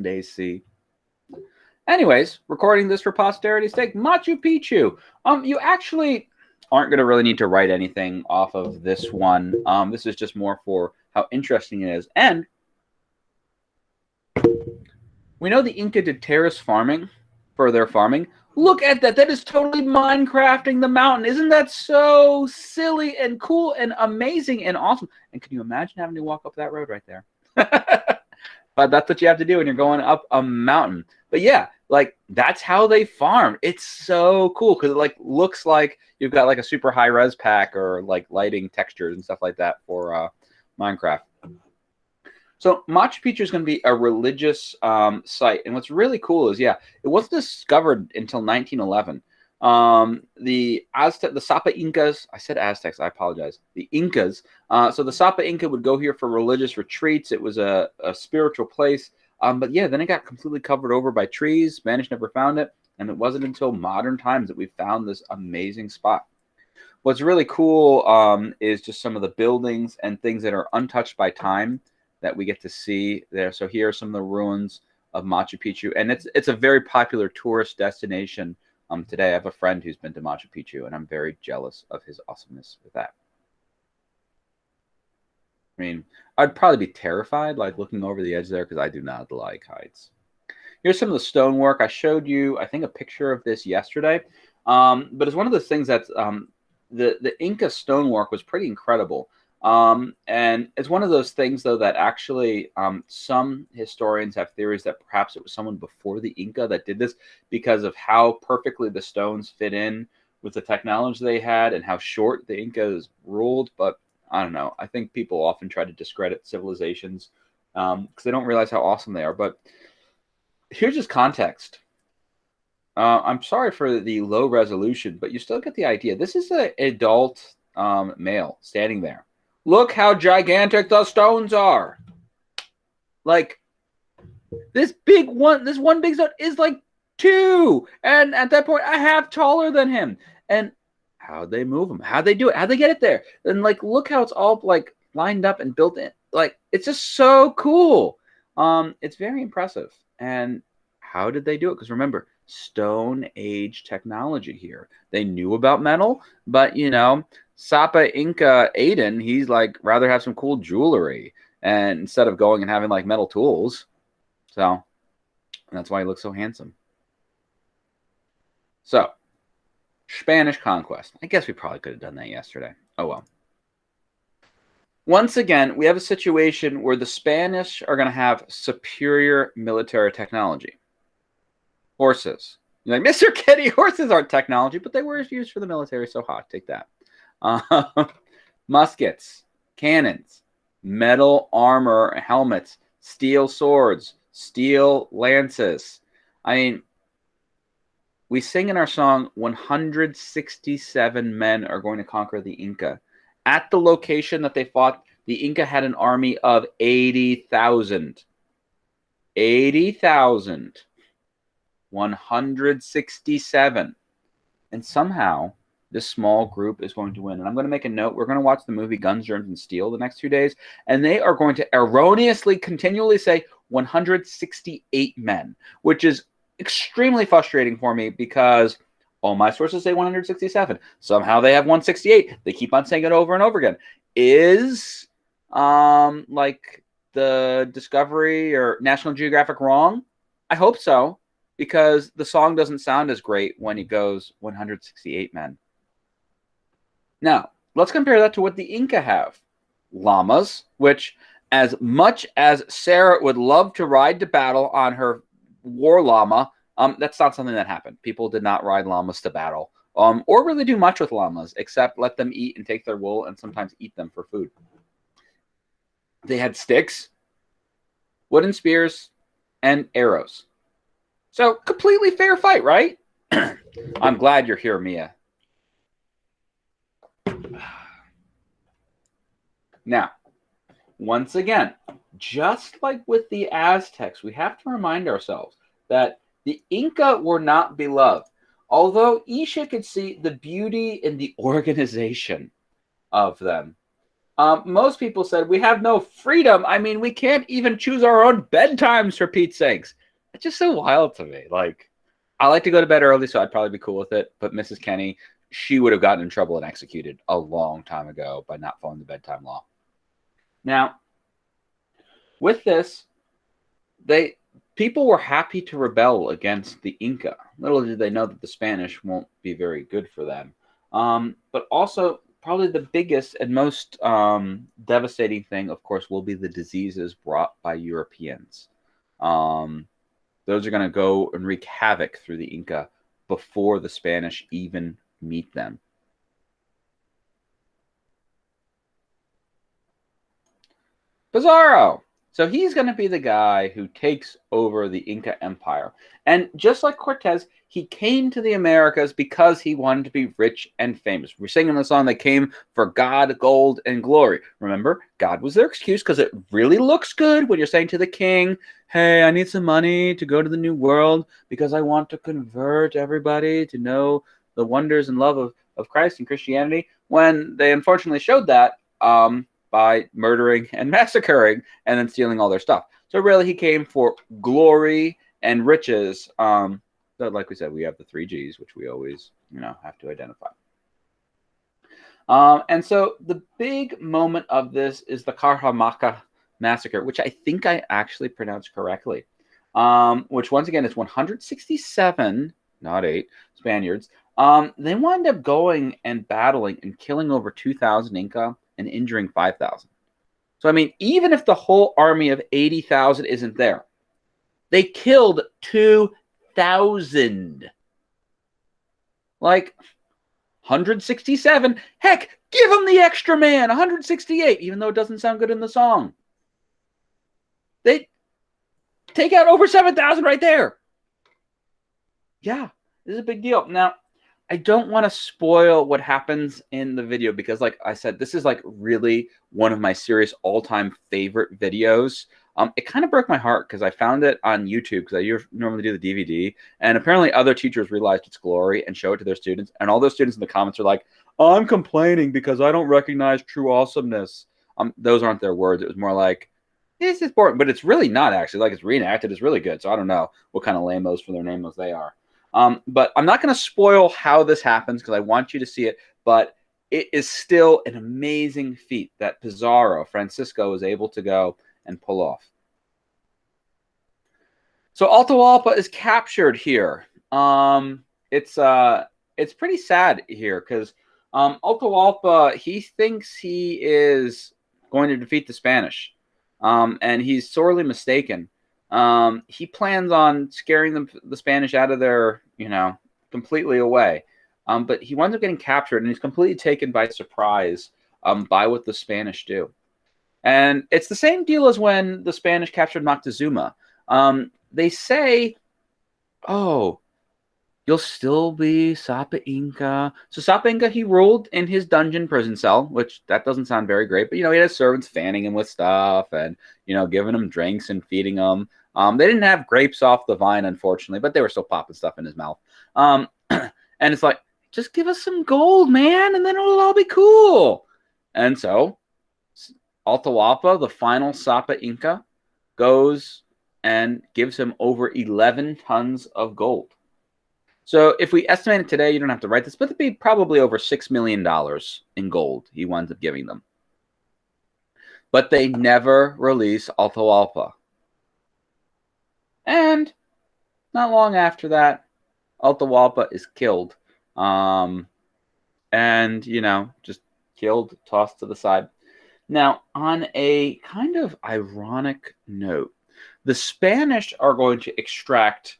They see. Anyways, recording this for posterity's sake, Machu Picchu. You actually aren't going to really need to write anything off of this one. This is just more for how interesting it is. And we know the Inca did terrace farming for their farming. Look at that. That is totally Minecrafting the mountain. Isn't that so silly and cool and amazing and awesome? And can you imagine having to walk up that road right there? But that's what you have to do when you're going up a mountain. But yeah, like that's how they farm. It's so cool because it like looks like you've got like a super high res pack or like lighting textures and stuff like that for Minecraft. So Machu Picchu is going to be a religious site, and what's really cool is, yeah, it wasn't discovered until 1911. The Sapa Incas, I said Aztecs, I apologize. The Incas. So the Sapa Inca would go here for religious retreats. It was a spiritual place. But yeah, then it got completely covered over by trees. Spanish never found it, and it wasn't until modern times that we found this amazing spot. What's really cool is just some of the buildings and things that are untouched by time that we get to see there. So here are some of the ruins of Machu Picchu, and it's a very popular tourist destination today. I have a friend who's been to Machu Picchu, and I'm very jealous of his awesomeness with that. I mean, I'd probably be terrified, like looking over the edge there, because I do not like heights. Here's some of the stonework. I showed you, I think, a picture of this yesterday, but it's one of those things that's the Inca stonework was pretty incredible. And it's one of those things, though, that actually some historians have theories that perhaps it was someone before the Inca that did this because of how perfectly the stones fit in with the technology they had and how short the Incas ruled. But I don't know. I think people often try to discredit civilizations because they don't realize how awesome they are. But here's just context. I'm sorry for the low resolution, but you still get the idea. This is an adult male standing there. Look how gigantic the stones are. Like this one big stone is like 2. And at that point, I have taller than him. And how'd they move him? How'd they do it? How'd they get it there? And like, look how it's all like lined up and built in. Like, it's just so cool. It's very impressive. And how did they do it? Because remember, Stone Age technology here. They knew about metal, but you know, Sapa Inca Aiden, he's like rather have some cool jewelry and instead of going and having like metal tools. So that's why he looks so handsome. So Spanish conquest. I guess we probably could have done that yesterday. Oh well. Once again, we have a situation where the Spanish are going to have superior military technology. Horses. You're like, Mr. Kitty, horses aren't technology, but they were used for the military, so hot. Take that. Muskets, cannons, metal armor, helmets, steel swords, steel lances. I mean, we sing in our song, 167 men are going to conquer the Inca. At the location that they fought, the Inca had an army of 80,000. 80,000. 167. And somehow, this small group is going to win. And I'm going to make a note. We're going to watch the movie Guns, Germs, and Steel the next 2 days. And they are going to erroneously continually say 168 men, which is extremely frustrating for me because all my sources say 167. Somehow they have 168. They keep on saying it over and over again. Is like the Discovery or National Geographic wrong? I hope so, because the song doesn't sound as great when he goes 168 men. Now, let's compare that to what the Inca have. Llamas, which as much as Sarah would love to ride to battle on her war llama, that's not something that happened. People did not ride llamas to battle or really do much with llamas except let them eat and take their wool and sometimes eat them for food. They had sticks, wooden spears, and arrows. So, completely fair fight, right? I'm glad you're here, Mia. Now, once again, just like with the Aztecs, we have to remind ourselves that the Inca were not beloved. Although Isha could see the beauty in the organization of them. Most people said we have no freedom. I mean, we can't even choose our own bedtimes, for Pete's sakes. It's just so wild to me. Like, I like to go to bed early, so I'd probably be cool with it. But Mrs. Kenny, she would have gotten in trouble and executed a long time ago by not following the bedtime law. Now, with this, people were happy to rebel against the Inca. Little did they know that the Spanish won't be very good for them. But also, probably the biggest and most devastating thing, of course, will be the diseases brought by Europeans. Those are going to go and wreak havoc through the Inca before the Spanish even meet them. Bizarro. So he's going to be the guy who takes over the Inca Empire. And just like Cortez, he came to the Americas because he wanted to be rich and famous. We're singing the song, they came for God, gold, and glory. Remember, God was their excuse because it really looks good when you're saying to the king, hey, I need some money to go to the New World because I want to convert everybody to know the wonders and love of Christ and Christianity. When they unfortunately showed that, by murdering and massacring and then stealing all their stuff. So really he came for glory and riches. So like we said, we have the 3 Gs, which we always, have to identify. And so the big moment of this is the Cajamarca massacre, which I think I actually pronounced correctly, which once again is 167, not 8, Spaniards. They wind up going and battling and killing over 2,000 Inca and injuring 5,000. So, I mean, even if the whole army of 80,000 isn't there, they killed 2,000. Like, 167. Heck, give them the extra man, 168, even though it doesn't sound good in the song. They take out over 7,000 right there. Yeah, this is a big deal. Now, I don't want to spoil what happens in the video because, like I said, this is like really one of my serious all-time favorite videos. It kind of broke my heart because I found it on YouTube because I normally do the DVD, and apparently other teachers realized its glory and show it to their students, and all those students in the comments are like, I'm complaining because I don't recognize true awesomeness. Those aren't their words. It was more like, this is boring, but it's really not actually. Like, it's reenacted. It's really good, so I don't know what kind of lamos for their namos they are. But I'm not going to spoil how this happens because I want you to see it. But it is still an amazing feat that Bizarro, Francisco, was able to go and pull off. So Alta is captured here. It's pretty sad here because Alta, he thinks he is going to defeat the Spanish, and he's sorely mistaken. He plans on scaring the Spanish out of their, completely away. But he winds up getting captured, and he's completely taken by surprise by what the Spanish do. And it's the same deal as when the Spanish captured Moctezuma. They say, oh, you'll still be Sapa Inca. So Sapa Inca, he ruled in his dungeon prison cell, which that doesn't sound very great. But, he had servants fanning him with stuff and, giving him drinks and feeding him. They didn't have grapes off the vine, unfortunately, but they were still popping stuff in his mouth. And it's like, just give us some gold, man, and then it'll all be cool. And so Atahualpa, the final Sapa Inca, goes and gives him over 11 tons of gold. So if we estimate it today, you don't have to write this, but it'd be probably over $6 million in gold he winds up giving them. But they never release Atahualpa. And not long after that, Atahualpa is killed. And, just killed, tossed to the side. Now, on a kind of ironic note, the Spanish are going to extract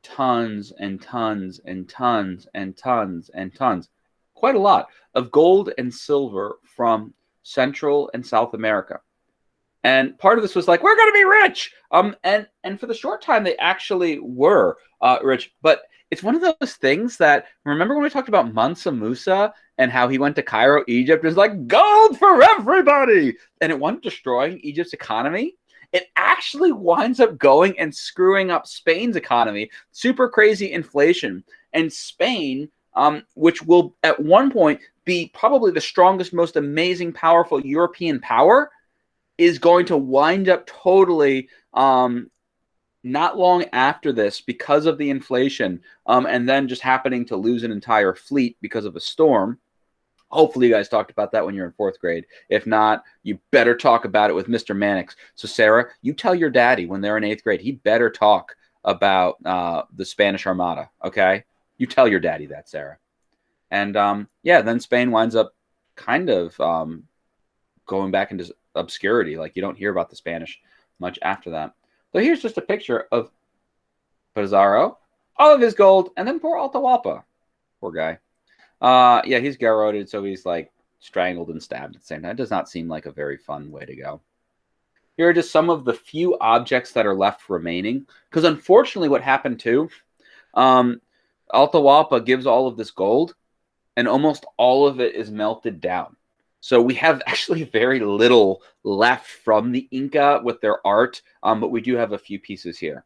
tons and tons and tons and tons and tons, quite a lot, of gold and silver from Central and South America. And part of this was like, we're going to be rich. And for the short time, they actually were rich. But it's one of those things that, remember when we talked about Mansa Musa and how he went to Cairo, Egypt, and was like, gold for everybody. And it wasn't destroying Egypt's economy. It actually winds up going and screwing up Spain's economy. Super crazy inflation. And Spain which will at one point be probably the strongest, most amazing, powerful European power, is going to wind up totally not long after this because of the inflation, and then just happening to lose an entire fleet because of a storm. Hopefully you guys talked about that when you're in 4th grade. If not, you better talk about it with Mr. Mannix. So Sarah, you tell your daddy when they're in 8th grade, he better talk about the Spanish Armada, okay? You tell your daddy that, Sarah. And yeah, then Spain winds up kind of going back into obscurity. Like, you don't hear about the Spanish much after that. So here's just a picture of Bizarro, all of his gold, and then poor Atahualpa. Poor guy. Yeah, he's garroted, so he's like strangled and stabbed at the same time. It does not seem like a very fun way to go. Here are just some of the few objects that are left remaining. Because unfortunately what happened too, Atahualpa gives all of this gold, and almost all of it is melted down. So we have actually very little left from the Inca with their art, but we do have a few pieces here,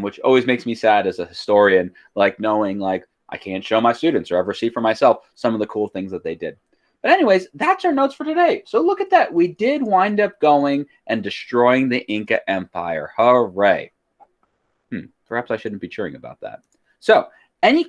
which always makes me sad as a historian, like knowing like I can't show my students or ever see for myself some of the cool things that they did. But anyways, that's our notes for today. So look at that. We did wind up going and destroying the Inca Empire. Hooray. Perhaps I shouldn't be cheering about that. So any